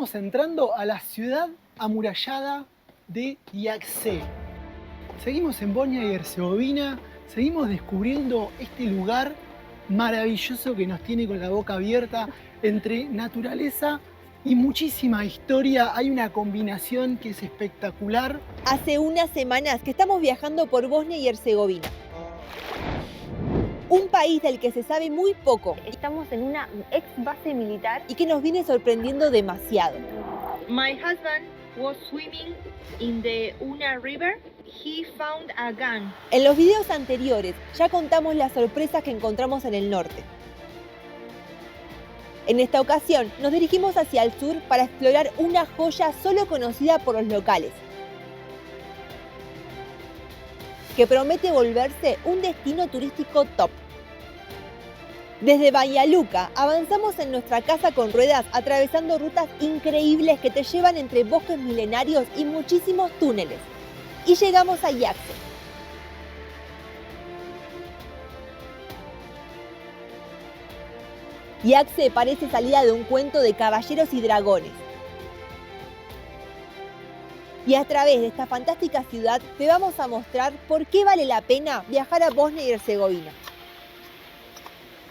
Estamos entrando a la ciudad amurallada de Yaxche. Seguimos en Bosnia y Herzegovina, seguimos descubriendo este lugar maravilloso que nos tiene con la boca abierta entre naturaleza y muchísima historia. Hay una combinación que es espectacular. Hace unas semanas que estamos viajando por Bosnia y Herzegovina, un país del que se sabe muy poco. Estamos en una ex base militar. Y que nos viene sorprendiendo demasiado. My husband was swimming in the Una River. He found a gun. En los videos anteriores ya contamos las sorpresas que encontramos en el norte. En esta ocasión nos dirigimos hacia el sur para explorar una joya solo conocida por los locales, que promete volverse un destino turístico top. Desde Banja Luka avanzamos en nuestra casa con ruedas atravesando rutas increíbles que te llevan entre bosques milenarios y muchísimos túneles. Y llegamos a Yaxche. Yaxche parece salida de un cuento de caballeros y dragones. Y a través de esta fantástica ciudad te vamos a mostrar por qué vale la pena viajar a Bosnia y Herzegovina.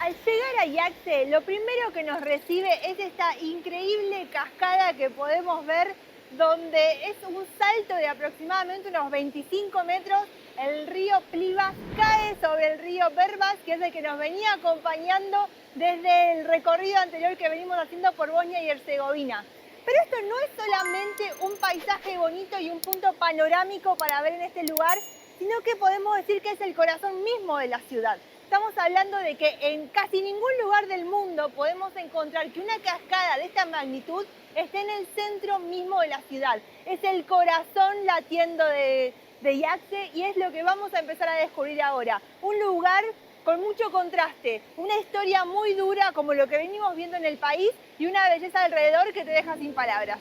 Al llegar a Yaxche, lo primero que nos recibe es esta increíble cascada que podemos ver, donde es un salto de aproximadamente unos 25 metros. El río Pliva cae sobre el río Verbas, que es el que nos venía acompañando desde el recorrido anterior que venimos haciendo por Bosnia y Herzegovina. Pero esto no es solamente un paisaje bonito y un punto panorámico para ver en este lugar, sino que podemos decir que es el corazón mismo de la ciudad. Estamos hablando de que en casi ningún lugar del mundo podemos encontrar que una cascada de esta magnitud esté en el centro mismo de la ciudad. Es el corazón latiendo de Yaxche y es lo que vamos a empezar a descubrir ahora. Un lugar con mucho contraste, una historia muy dura como lo que venimos viendo en el país y una belleza alrededor que te deja sin palabras.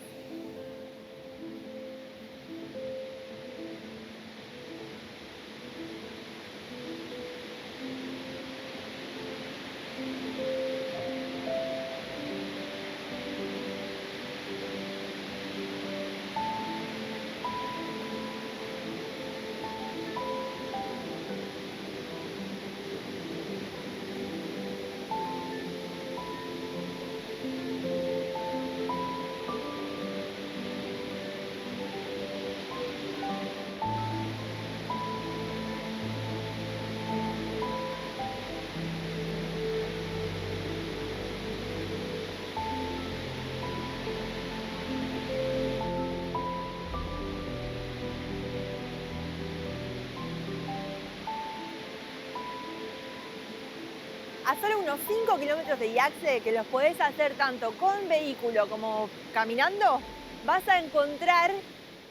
A solo unos 5 kilómetros de Yaxche, que los podés hacer tanto con vehículo como caminando, vas a encontrar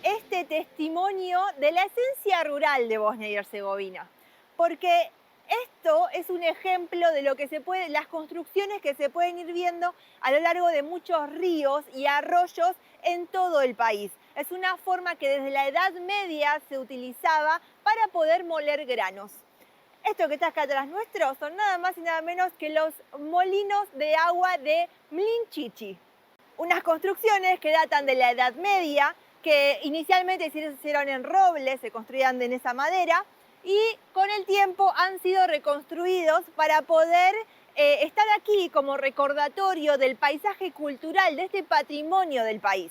este testimonio de la esencia rural de Bosnia y Herzegovina. Porque esto es un ejemplo de lo que se puede, las construcciones que se pueden ir viendo a lo largo de muchos ríos y arroyos en todo el país. Es una forma que desde la Edad Media se utilizaba para poder moler granos. Esto que está acá atrás nuestro son nada más y nada menos que los molinos de agua de Mlinčići. Unas construcciones que datan de la Edad Media, que inicialmente se hicieron en roble, se construían en esa madera, y con el tiempo han sido reconstruidos para poder estar aquí como recordatorio del paisaje cultural, de este patrimonio del país.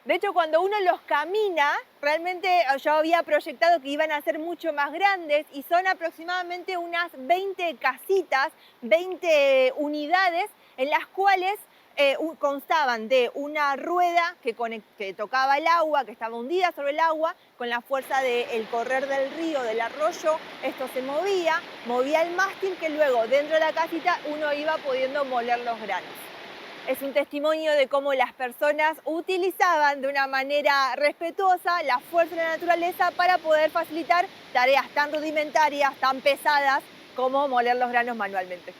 De hecho, cuando uno los camina, realmente yo había proyectado que iban a ser mucho más grandes y son aproximadamente unas 20 casitas, 20 unidades en las cuales constaban de una rueda que tocaba el agua, que estaba hundida sobre el agua, con la fuerza del correr del río, del arroyo, esto se movía el mástil que luego dentro de la casita uno iba pudiendo moler los granos. Es un testimonio de cómo las personas utilizaban de una manera respetuosa la fuerza de la naturaleza para poder facilitar tareas tan rudimentarias, tan pesadas como moler los granos manualmente.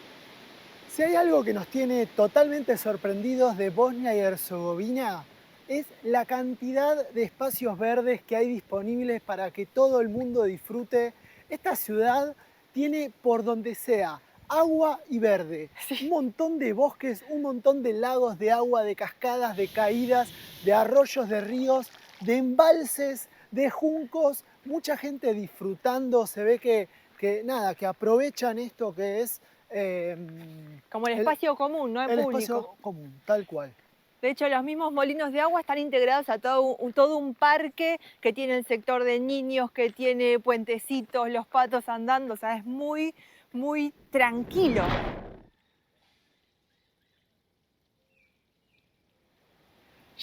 Si hay algo que nos tiene totalmente sorprendidos de Bosnia y Herzegovina, es la cantidad de espacios verdes que hay disponibles para que todo el mundo disfrute. Esta ciudad tiene por donde sea agua y verde. Un montón de bosques, un montón de lagos de agua, de cascadas, de caídas, de arroyos, de ríos, de embalses, de juncos. Mucha gente disfrutando, se ve que aprovechan esto que es Como el espacio común, no el público. espacio común, tal cual. De hecho, los mismos molinos de agua están integrados a todo un parque que tiene el sector de niños, que tiene puentecitos, los patos andando, o sea, es muy, muy tranquilo.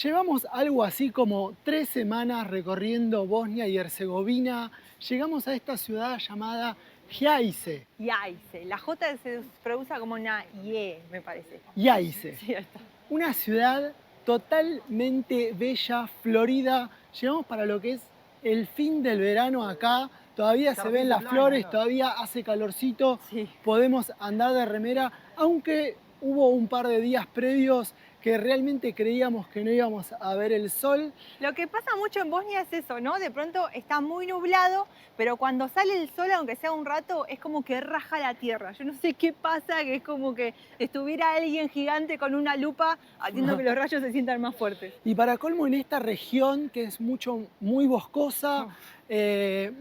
Llevamos algo así como 3 semanas recorriendo Bosnia y Herzegovina. Llegamos a esta ciudad llamada Jajce. Jajce. La J se pronuncia como una Y, me parece. Jajce. Sí, ahí está. Una ciudad totalmente bella, florida. Llegamos para lo que es el fin del verano acá. Todavía se ven las flores, todavía hace calorcito. Sí. Podemos andar de remera, aunque hubo un par de días previos que realmente creíamos que no íbamos a ver el sol. Lo que pasa mucho en Bosnia es eso, ¿no? De pronto está muy nublado, pero cuando sale el sol, aunque sea un rato, es como que raja la tierra. Yo no sé qué pasa, que es como que estuviera alguien gigante con una lupa haciendo que los rayos se sientan más fuertes. Y para colmo, en esta región que es muy boscosa,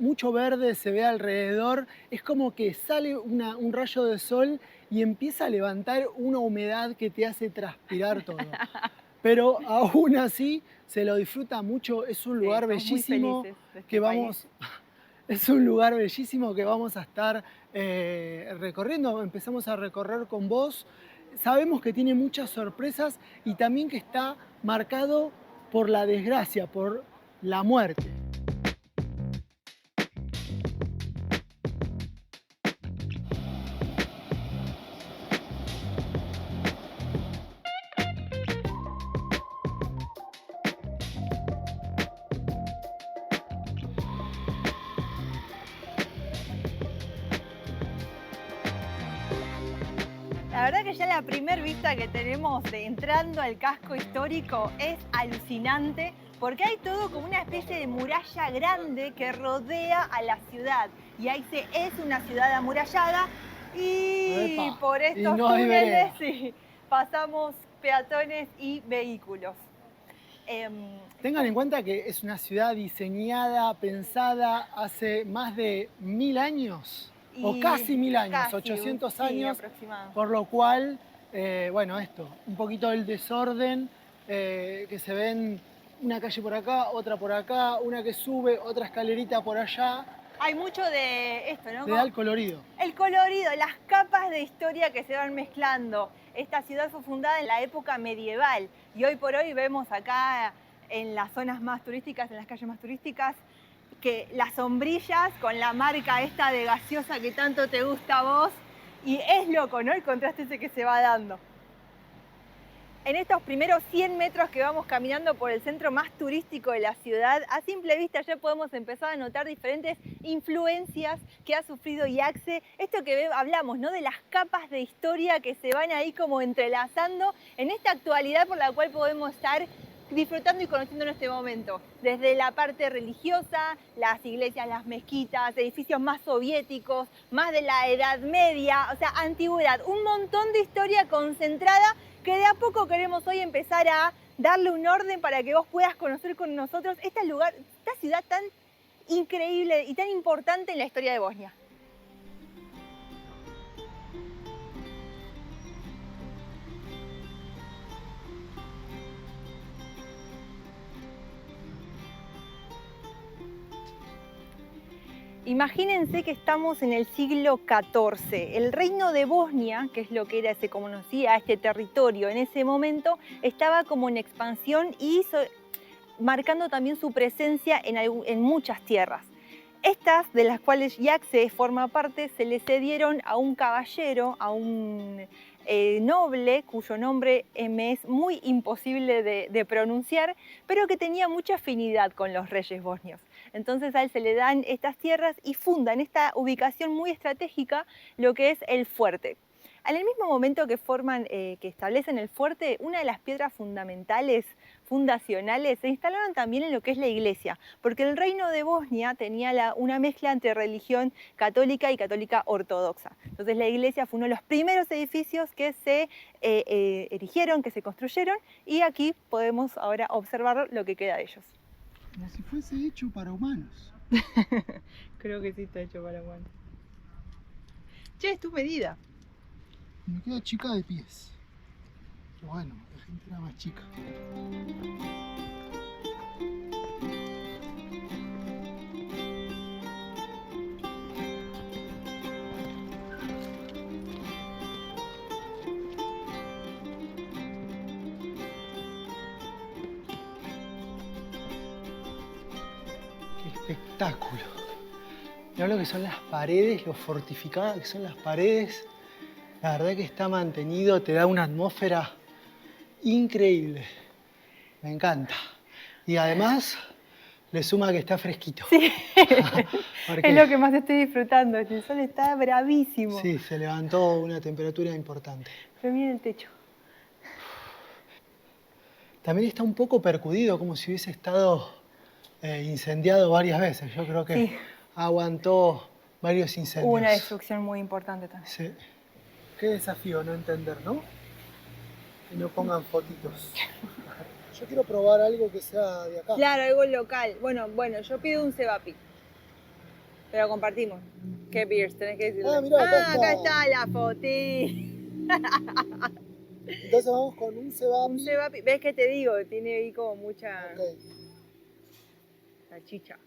mucho verde se ve alrededor, es como que sale un rayo de sol y empieza a levantar una humedad que te hace transpirar todo. Pero aún así se lo disfruta mucho, es un lugar bellísimo que vamos... Es un lugar bellísimo que vamos a estar recorriendo. Empezamos a recorrer con vos. Sabemos que tiene muchas sorpresas y también que está marcado por la desgracia, por la muerte. La verdad que ya la primera vista que tenemos de entrando al casco histórico es alucinante porque hay todo como una especie de muralla grande que rodea a la ciudad. Y Jajce es una ciudad amurallada y ¡Epa! por estos no hay túneles vereda. pasamos peatones y vehículos. Tengan en cuenta que es una ciudad diseñada, pensada hace más de 1000 años. O casi 1000 años, casi, 800 sí, años, aproximadamente. por lo cual, bueno, esto, un poquito del desorden, que se ven una calle por acá, otra por acá, una que sube, otra escalerita por allá. Hay mucho de esto, ¿no? Le da el colorido. El colorido, las capas de historia que se van mezclando. Esta ciudad fue fundada en la época medieval y hoy por hoy vemos acá en las zonas más turísticas, en las calles más turísticas, que las sombrillas con la marca esta de gaseosa que tanto te gusta a vos, y es loco, ¿no? El contraste ese que se va dando. En estos primeros 100 metros que vamos caminando por el centro más turístico de la ciudad, a simple vista ya podemos empezar a notar diferentes influencias que ha sufrido Jajce. Esto que hablamos, ¿no? De las capas de historia que se van ahí como entrelazando en esta actualidad por la cual podemos estar disfrutando y conociendo en este momento. Desde la parte religiosa, las iglesias, las mezquitas, edificios más soviéticos, más de la Edad Media, o sea, antigüedad. Un montón de historia concentrada que de a poco queremos hoy empezar a darle un orden para que vos puedas conocer con nosotros esta ciudad tan increíble y tan importante en la historia de Bosnia. Imagínense que estamos en el siglo XIV. El reino de Bosnia, que es lo que se conocía este territorio en ese momento, estaba como en expansión y marcando también su presencia en muchas tierras. Estas, de las cuales Jajce forma parte, se le cedieron a un caballero, a un noble, cuyo nombre me es muy imposible de pronunciar, pero que tenía mucha afinidad con los reyes bosnios. Entonces a él se le dan estas tierras y funda en esta ubicación muy estratégica lo que es el fuerte. En el mismo momento que que establecen el fuerte, una de las piedras fundacionales, se instalaron también en lo que es la iglesia, porque el reino de Bosnia tenía una mezcla entre religión católica y católica ortodoxa. Entonces la iglesia fue uno de los primeros edificios que se erigieron, que se construyeron, y aquí podemos ahora observar lo que queda de ellos. Como si fuese hecho para humanos. Creo que sí está hecho para humanos. Che, es tu medida. Me queda chica de pies. Pero bueno, la gente era más chica. ¡Qué espectáculo! Mirá lo que son las paredes, lo fortificadas que son las paredes. La verdad que está mantenido, te da una atmósfera increíble. Me encanta. Y además, le suma que está fresquito. Sí, Porque, es lo que más estoy disfrutando. El sol está bravísimo. sí, se levantó una temperatura importante. Pero miren el techo. También está un poco percudido, como si hubiese estado incendiado varias veces. Yo creo que Sí. aguantó varios incendios. Hubo una destrucción muy importante también. Sí. Qué desafío no entender, ¿no? Que no pongan fotitos. Yo quiero probar algo que sea de acá. Claro, algo local. Bueno, yo pido un cebapi. Pero compartimos. ¿Qué beers? Tenés que decirle. Ah, mirá, acá está la fotita. Entonces vamos con un cebapi. Un cebapi. ¿Ves que te digo? Tiene ahí como mucha Ok. salchicha.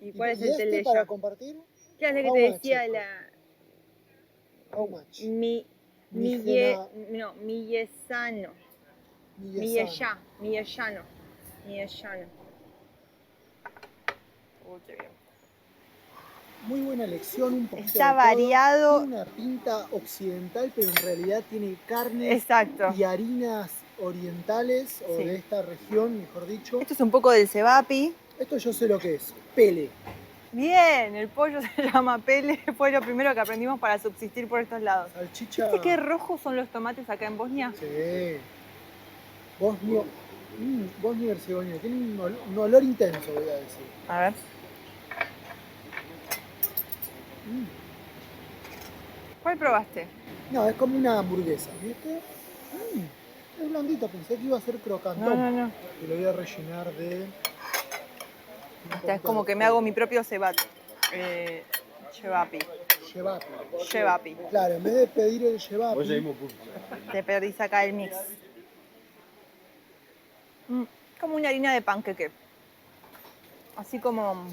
¿Y cuál es el este telella? para compartir? ¿Qué es lo que How te much, decía chico? la... How much? Millesano. Millesano. Millesano. Muy buena elección, un poquito Está de todo. variado. Tiene una pinta occidental, pero en realidad tiene carnes Exacto. y harinas orientales, o Sí. de esta región, mejor dicho. Esto es un poco del cebapi. Esto yo sé lo que es, pele. Bien, el pollo se llama pele. Fue lo primero que aprendimos para subsistir por estos lados. Salchicha. ¿Viste qué rojos son los tomates acá en Bosnia? Sí. Bosnia y Herzegovina. Tiene un olor intenso, voy a decir. A ver. ¿Cuál probaste? No, es como una hamburguesa, ¿viste? Es blandito, pensé que iba a ser crocantón. No. Y lo voy a rellenar de... Esta es como que me hago mi propio cebapi. Cebapi. Shevapi. Claro, en vez de pedir el shevapi, Te perdís acá el mix. Como una harina de panqueque. Así como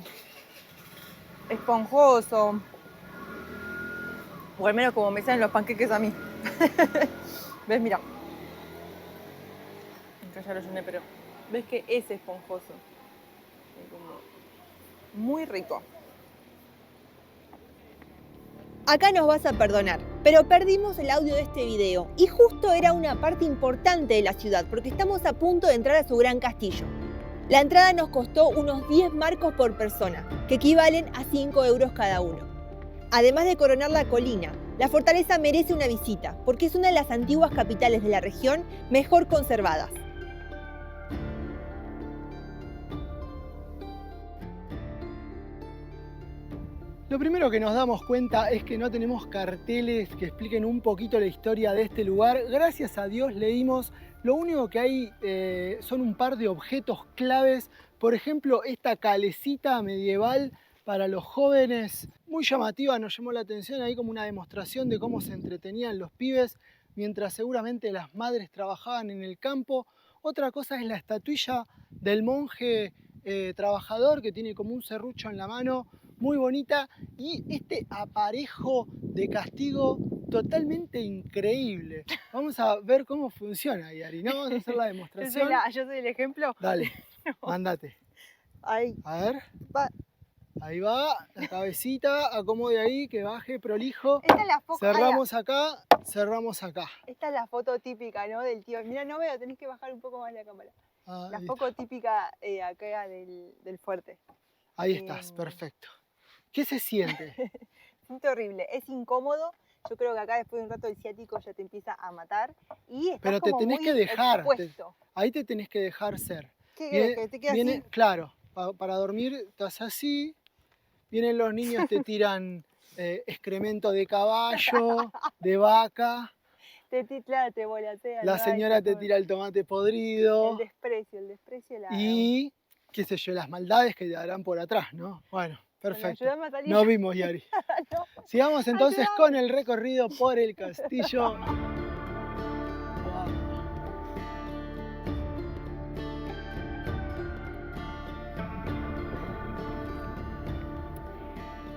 esponjoso. O al menos como me salen los panqueques a mí. ¿Ves? Mira. Acá ya lo llené, pero ves que es esponjoso. Es como muy rico. Acá nos vas a perdonar, pero perdimos el audio de este video y justo era una parte importante de la ciudad porque estamos a punto de entrar a su gran castillo. La entrada nos costó unos 10 marcos por persona, que equivalen a 5 euros cada uno. Además de coronar la colina, la fortaleza merece una visita porque es una de las antiguas capitales de la región mejor conservadas. lo primero que nos damos cuenta es que no tenemos carteles que expliquen un poquito la historia de este lugar. Gracias a Dios leímos, lo único que hay son un par de objetos claves. Por ejemplo, esta calecita medieval para los jóvenes, muy llamativa, nos llamó la atención ahí como una demostración de cómo se entretenían los pibes, mientras seguramente las madres trabajaban en el campo. Otra cosa es la estatuilla del monje trabajador que tiene como un serrucho en la mano, muy bonita, y este aparejo de castigo totalmente increíble. Vamos a ver cómo funciona, Yari, ¿no? Vamos a hacer la demostración. Yo soy el ejemplo. Dale, mándate. Ahí. A ver. Va. Ahí va, la cabecita, acomode ahí, que baje prolijo. Esta es la foto. Cerramos acá, cerramos acá. Esta es la foto típica, ¿no? Del tío. Mira, no veo, tenés que bajar un poco más la cámara. La Listo. foto típica acá del fuerte. Ahí estás, perfecto. ¿Qué se siente? Es horrible, es incómodo. Yo creo que acá después de un rato el ciático ya te empieza a matar y estás Pero te como tenés muy que dejar, expuesto. ahí te tenés que dejar ser. ¿Qué querés? ¿Que te quede así? Claro, para dormir estás así, vienen los niños, te tiran excremento de caballo, de vaca, Claro, te volatean, la ¿no? Ay, señora te tira el tomate podrido el desprecio la... y, qué sé yo, las maldades que te darán por atrás, ¿no? Bueno, Bueno, perfecto. ayúdame a salir. Nos vimos, Yari. No, Sigamos entonces ayúdame. con el recorrido por el castillo. Wow.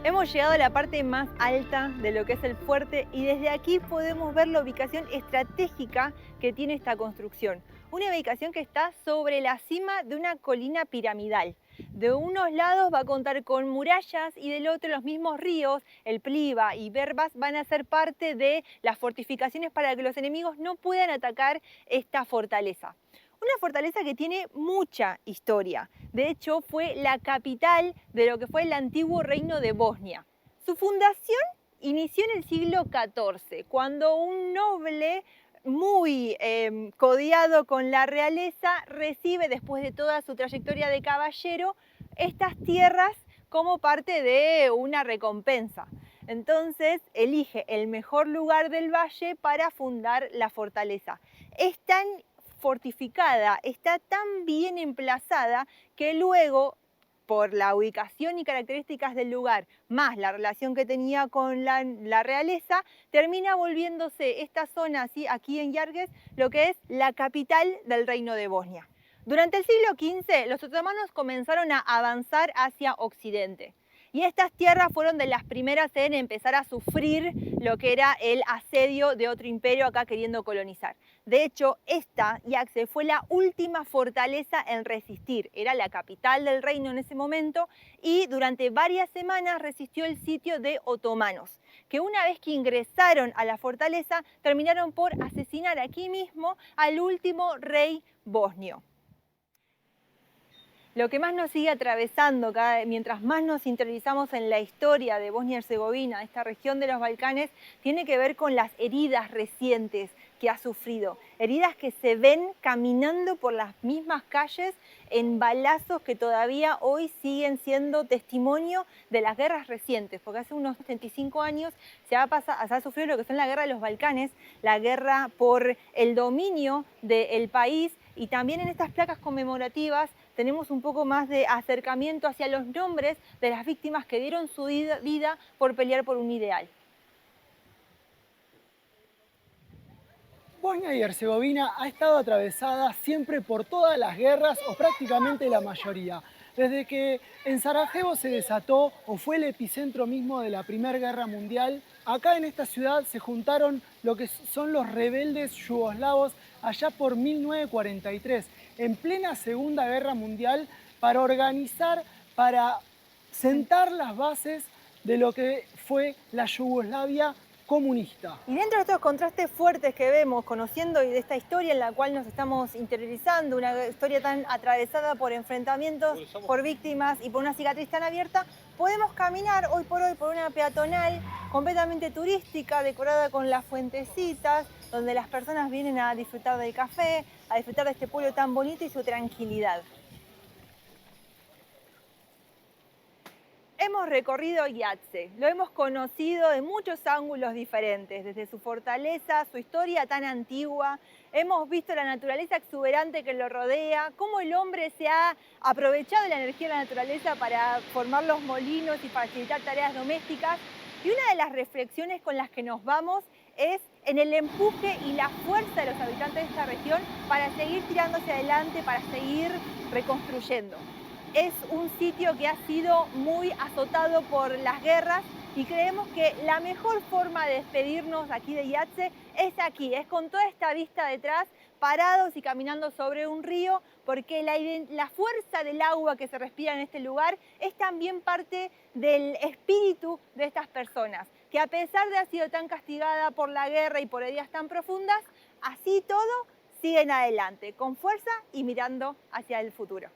Hemos llegado a la parte más alta de lo que es el fuerte y desde aquí podemos ver la ubicación estratégica que tiene esta construcción. Una ubicación que está sobre la cima de una colina piramidal. De unos lados va a contar con murallas y del otro los mismos ríos, el Pliva y Berbas, van a ser parte de las fortificaciones para que los enemigos no puedan atacar esta fortaleza. Una fortaleza que tiene mucha historia. De hecho, fue la capital de lo que fue el antiguo reino de Bosnia. Su fundación inició en el siglo XIV, cuando un noble muy codiado con la realeza recibe, después de toda su trayectoria de caballero, estas tierras como parte de una recompensa. Entonces elige el mejor lugar del valle para fundar la fortaleza. Es tan fortificada, está tan bien emplazada que luego, por la ubicación y características del lugar, más la relación que tenía con la realeza, termina volviéndose esta zona, ¿sí?, aquí en Yarges, lo que es la capital del reino de Bosnia. Durante el siglo XV, los otomanos comenzaron a avanzar hacia Occidente. Y estas tierras fueron de las primeras en empezar a sufrir lo que era el asedio de otro imperio acá queriendo colonizar. De hecho, esta, Yaxche, fue la última fortaleza en resistir. Era la capital del reino en ese momento y durante varias semanas resistió el sitio de otomanos, que una vez que ingresaron a la fortaleza terminaron por asesinar aquí mismo al último rey bosnio. Lo que más nos sigue atravesando mientras más nos interiorizamos en la historia de Bosnia y Herzegovina, esta región de los Balcanes, tiene que ver con las heridas recientes que ha sufrido. Heridas que se ven caminando por las mismas calles en balazos que todavía hoy siguen siendo testimonio de las guerras recientes, porque hace unos 35 años se ha sufrido lo que son la guerra de los Balcanes, la guerra por el dominio del país, y también en estas placas conmemorativas tenemos un poco más de acercamiento hacia los nombres de las víctimas que dieron su vida por pelear por un ideal. Bosnia y Herzegovina ha estado atravesada siempre por todas las guerras, o prácticamente la mayoría. Desde que en Sarajevo se desató o fue el epicentro mismo de la Primera Guerra Mundial, acá en esta ciudad se juntaron lo que son los rebeldes yugoslavos allá por 1943, en plena Segunda Guerra Mundial, para organizar, para sentar las bases de lo que fue la Yugoslavia comunista. Y dentro de estos contrastes fuertes que vemos, conociendo de esta historia en la cual nos estamos interiorizando, una historia tan atravesada por enfrentamientos, por víctimas y por una cicatriz tan abierta, podemos caminar hoy por hoy por una peatonal completamente turística, decorada con las fuentecitas, donde las personas vienen a disfrutar del café, a disfrutar de este pueblo tan bonito y su tranquilidad. Hemos recorrido Yaxche, lo hemos conocido de muchos ángulos diferentes, desde su fortaleza, su historia tan antigua, hemos visto la naturaleza exuberante que lo rodea, cómo el hombre se ha aprovechado de la energía de la naturaleza para formar los molinos y facilitar tareas domésticas. Y una de las reflexiones con las que nos vamos es en el empuje y la fuerza de los habitantes de esta región para seguir tirando hacia adelante, para seguir reconstruyendo. Es un sitio que ha sido muy azotado por las guerras y creemos que la mejor forma de despedirnos aquí de Yaxche es aquí, es con toda esta vista detrás, parados y caminando sobre un río, porque la fuerza del agua que se respira en este lugar es también parte del espíritu de estas personas, que a pesar de haber sido tan castigada por la guerra y por heridas tan profundas, así todo siguen adelante, con fuerza y mirando hacia el futuro.